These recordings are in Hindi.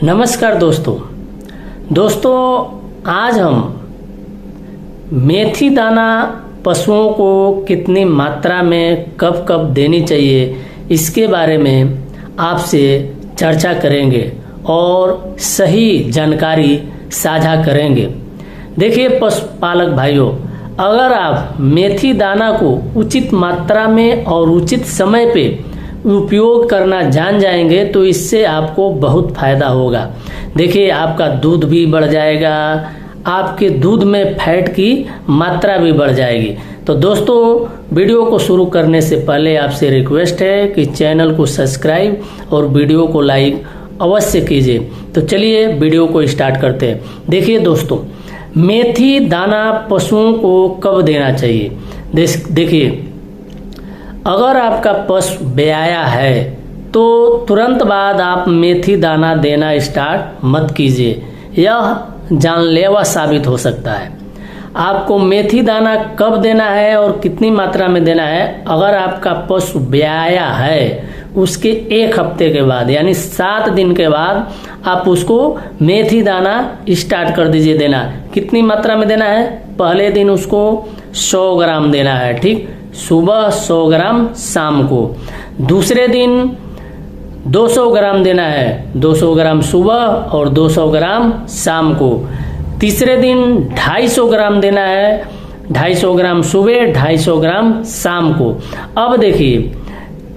नमस्कार दोस्तों आज हम मेथी दाना पशुओं को कितनी मात्रा में कब कब देनी चाहिए इसके बारे में आपसे चर्चा करेंगे और सही जानकारी साझा करेंगे। देखिए पशुपालक भाइयों, अगर आप मेथी दाना को उचित मात्रा में और उचित समय पे उपयोग करना जान जाएंगे तो इससे आपको बहुत फायदा होगा। देखिए आपका दूध भी बढ़ जाएगा, आपके दूध में फैट की मात्रा भी बढ़ जाएगी। तो दोस्तों वीडियो को शुरू करने से पहले आपसे रिक्वेस्ट है कि चैनल को सब्सक्राइब और वीडियो को लाइक अवश्य कीजिए। तो चलिए वीडियो को स्टार्ट करते हैं। देखिए दोस्तों, मेथी दाना पशुओं को कब देना चाहिए। देखिए अगर आपका पशु ब्याया है तो तुरंत बाद आप मेथी दाना देना स्टार्ट मत कीजिए, यह जानलेवा साबित हो सकता है। आपको मेथी दाना कब देना है और कितनी मात्रा में देना है, अगर आपका पशु ब्याया है उसके 1 हफ्ते के बाद यानी 7 दिन के बाद आप उसको मेथी दाना स्टार्ट कर दीजिए देना। कितनी मात्रा में देना है, पहले दिन उसको 100 ग्राम देना है, ठीक, सुबह 100 ग्राम, शाम को। दूसरे दिन 200 ग्राम देना है, 200 ग्राम सुबह और 200 ग्राम शाम को। तीसरे दिन 250 ग्राम देना है, 250 ग्राम सुबह, 250 ग्राम शाम को। अब देखिए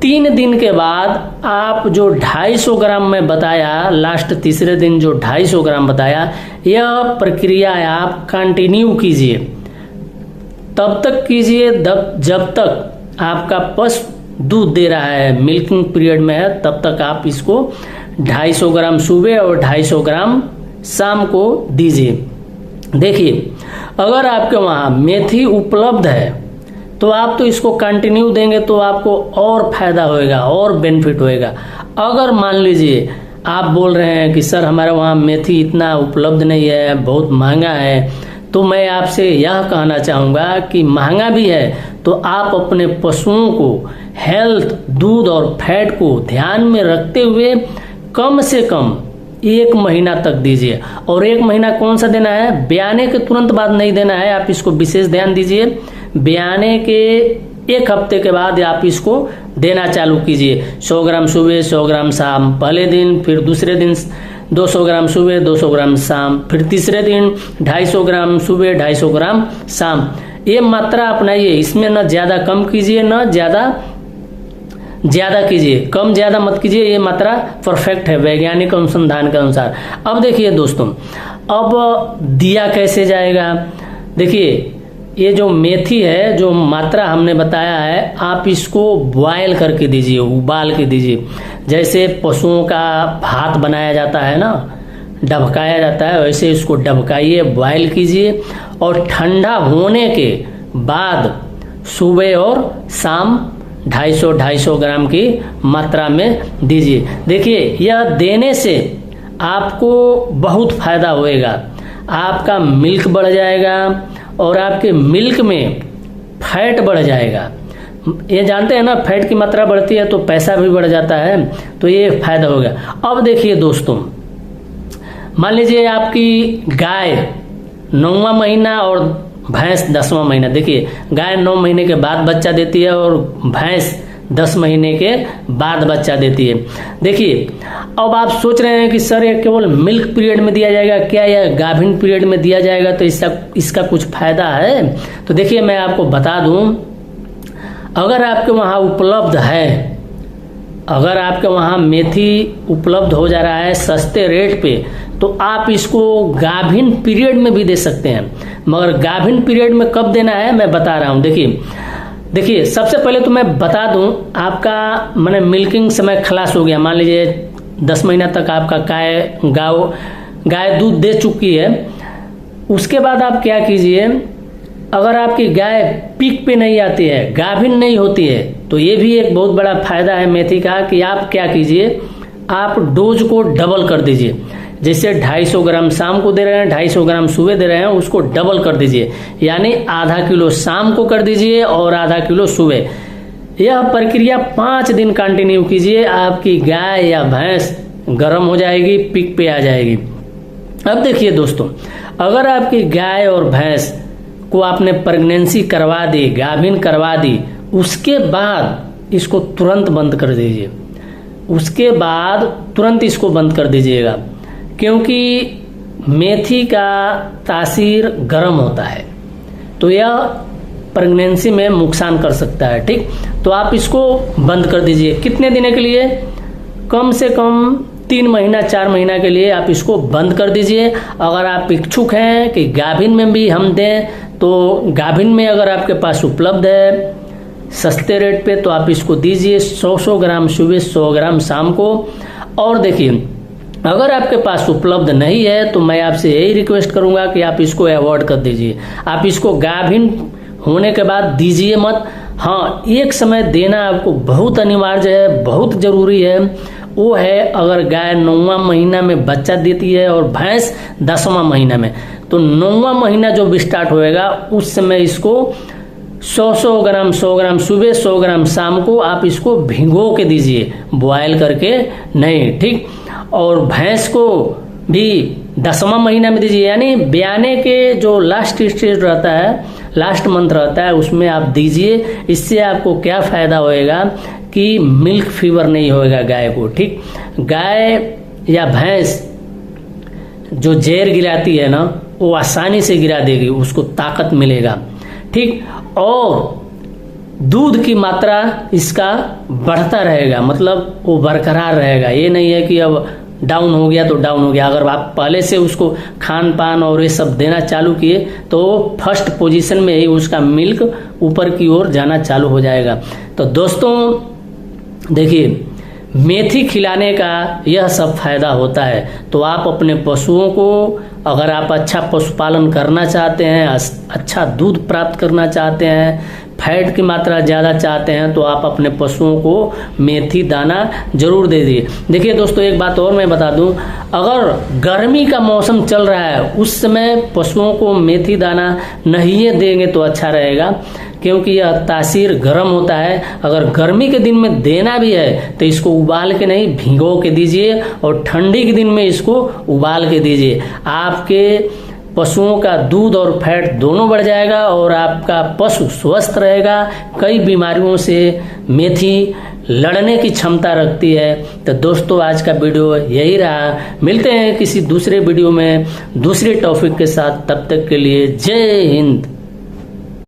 3 दिन के बाद आप जो 250 ग्राम में बताया, लास्ट तीसरे दिन जो 250 ग्राम बताया, यह प्रक्रिया आप कंटिन्यू कीजिए, तब तक कीजिए जब तक आपका पशु दूध दे रहा है, मिल्किंग पीरियड में है, तब तक आप इसको 250 ग्राम सुबह और 250 ग्राम शाम को दीजिए। देखिए अगर आपके वहाँ मेथी उपलब्ध है तो आप तो इसको कंटिन्यू देंगे तो आपको और फायदा होएगा और बेनिफिट होएगा। अगर मान लीजिए आप बोल रहे हैं कि सर हमारे वहाँ मेथी इतना उपलब्ध नहीं है, बहुत महंगा है, तो मैं आपसे यह कहना चाहूँगा कि महंगा भी है तो आप अपने पशुओं को हेल्थ, दूध और फैट को ध्यान में रखते हुए कम से कम 1 महीना तक दीजिए। और 1 महीना कौन सा देना है, ब्याने के तुरंत बाद नहीं देना है, आप इसको विशेष ध्यान दीजिए। ब्याने के 1 हफ्ते के बाद आप इसको देना चालू कीजिए। 100 ग्राम सुबह, 100 ग्राम शाम पहले दिन, फिर दूसरे दिन 200 ग्राम सुबह, 200 ग्राम शाम, फिर तीसरे दिन 250 ग्राम सुबह, 250 ग्राम शाम। ये मात्रा अपनाइए, इसमें न ज़्यादा कम कीजिए न ज़्यादा कीजिए, कम ज़्यादा मत कीजिए, ये मात्रा परफेक्ट है वैज्ञानिक अनुसंधान के अनुसार। अब देखिए दोस्तों, अब दिया कैसे जाएगा। देखिए ये जो मेथी है, जो मात्रा हमने बताया है, आप इसको बॉयल करके दीजिए, उबाल के दीजिए। जैसे पशुओं का भात बनाया जाता है ना, डबकाया जाता है, वैसे इसको डबकाइए, बॉयल कीजिए और ठंडा होने के बाद सुबह और शाम 250 ग्राम की मात्रा में दीजिए। देखिए यह देने से आपको बहुत फायदा होएगा, आपका मिल्क बढ़ जाएगा और आपके मिल्क में फैट बढ़ जाएगा। ये जानते हैं ना, फैट की मात्रा बढ़ती है तो पैसा भी बढ़ जाता है, तो ये फायदा होगा। अब देखिए दोस्तों, मान लीजिए आपकी गाय 9वां महीना और भैंस 10वां महीना। देखिए गाय 9 महीने के बाद बच्चा देती है और भैंस 10 महीने के बाद बच्चा देती है। देखिए अब आप सोच रहे हैं कि सर ये केवल मिल्क पीरियड में दिया जाएगा, क्या यह गाभिन पीरियड में दिया जाएगा तो इसका कुछ फायदा है। तो देखिए मैं आपको बता दूं, अगर आपके वहाँ उपलब्ध है, अगर आपके वहाँ मेथी उपलब्ध हो जा रहा है सस्ते रेट पे, तो आप इसको गाभिन पीरियड में भी दे सकते हैं। मगर गाभिन पीरियड में कब देना है मैं बता रहा हूँ। देखिए सबसे पहले तो मैं बता दूं, आपका मैंने मिल्किंग समय खलास हो गया, मान लीजिए 10 महीना तक आपका गाय दूध दे चुकी है। उसके बाद आप क्या कीजिए, अगर आपकी गाय पीक पे नहीं आती है, गाभिन नहीं होती है, तो ये भी एक बहुत बड़ा फायदा है मेथी का कि आप क्या कीजिए, आप डोज को डबल कर दीजिए। जैसे 250 ग्राम शाम को दे रहे हैं, 250 ग्राम सुबह दे रहे हैं, उसको डबल कर दीजिए, यानी आधा किलो शाम को कर दीजिए और आधा किलो सुबह। यह प्रक्रिया 5 दिन कंटिन्यू कीजिए, आपकी गाय या भैंस गर्म हो जाएगी, पीक पे आ जाएगी। अब देखिए दोस्तों, अगर आपकी गाय और भैंस को आपने प्रेगनेंसी करवा दी, गाभिन करवा दी, उसके बाद इसको तुरंत बंद कर दीजिए। उसके बाद तुरंत इसको बंद कर दीजिएगा, क्योंकि मेथी का तासीर गर्म होता है, तो यह प्रेगनेंसी में नुकसान कर सकता है। ठीक, तो आप इसको बंद कर दीजिए। कितने दिनों के लिए? कम से कम 3 महीना 4 महीना के लिए आप इसको बंद कर दीजिए। अगर आप इच्छुक हैं कि गाभिन में भी हम दें, तो गाभिन में अगर आपके पास उपलब्ध है सस्ते रेट पे, तो आप इसको दीजिए 100 ग्राम सुबह, 100 ग्राम शाम को। और देखिए, अगर आपके पास उपलब्ध नहीं है तो मैं आपसे यही रिक्वेस्ट करूंगा कि आप इसको अवॉइड कर दीजिए। आप इसको गाभिन होने के बाद दीजिए मत। हाँ, एक समय देना आपको बहुत अनिवार्य है, बहुत जरूरी है। वो है अगर गाय 9वां महीना में बच्चा देती है और भैंस 10वां महीना में, तो 9वां महीना जब स्टार्ट होएगा उस समय इसको 100 ग्राम 100 ग्राम सुबह, 100 ग्राम शाम को आप इसको भिगो के दीजिए, बॉयल करके नहीं। ठीक, और भैंस को भी 10वां महीना में दीजिए, यानी ब्याने के जो लास्ट स्टेज रहता है, लास्ट मंथ रहता है, उसमें आप दीजिए। इससे आपको क्या फायदा होएगा कि मिल्क फीवर नहीं होएगा गाय को। ठीक, गाय या भैंस जो जहर गिराती है ना, वो आसानी से गिरा देगी, उसको ताकत मिलेगा। ठीक, और दूध की मात्रा इसका बढ़ता रहेगा, मतलब वो बरकरार रहेगा। ये नहीं है कि अब डाउन हो गया तो डाउन हो गया। अगर आप पहले से उसको खान पान और ये सब देना चालू किए तो फर्स्ट पोजीशन में ही उसका मिल्क ऊपर की ओर जाना चालू हो जाएगा। तो दोस्तों देखिए, मेथी खिलाने का यह सब फायदा होता है। तो आप अपने पशुओं को, अगर आप अच्छा पशुपालन करना चाहते हैं, अच्छा दूध प्राप्त करना चाहते हैं, फैट की मात्रा ज़्यादा चाहते हैं, तो आप अपने पशुओं को मेथी दाना जरूर दे दीजिए। देखिए दोस्तों, एक बात और मैं बता दूं, अगर गर्मी का मौसम चल रहा है उस समय पशुओं को मेथी दाना नहीं देंगे तो अच्छा रहेगा, क्योंकि यह तासीर गर्म होता है। अगर गर्मी के दिन में देना भी है तो इसको उबाल के नहीं, भिगो के दीजिए, और ठंडी के दिन में इसको उबाल के दीजिए। आपके पशुओं का दूध और फैट दोनों बढ़ जाएगा और आपका पशु स्वस्थ रहेगा। कई बीमारियों से मेथी लड़ने की क्षमता रखती है। तो दोस्तों, आज का वीडियो यही रहा। मिलते हैं किसी दूसरे वीडियो में दूसरे टॉपिक के साथ। तब तक के लिए जय हिंद।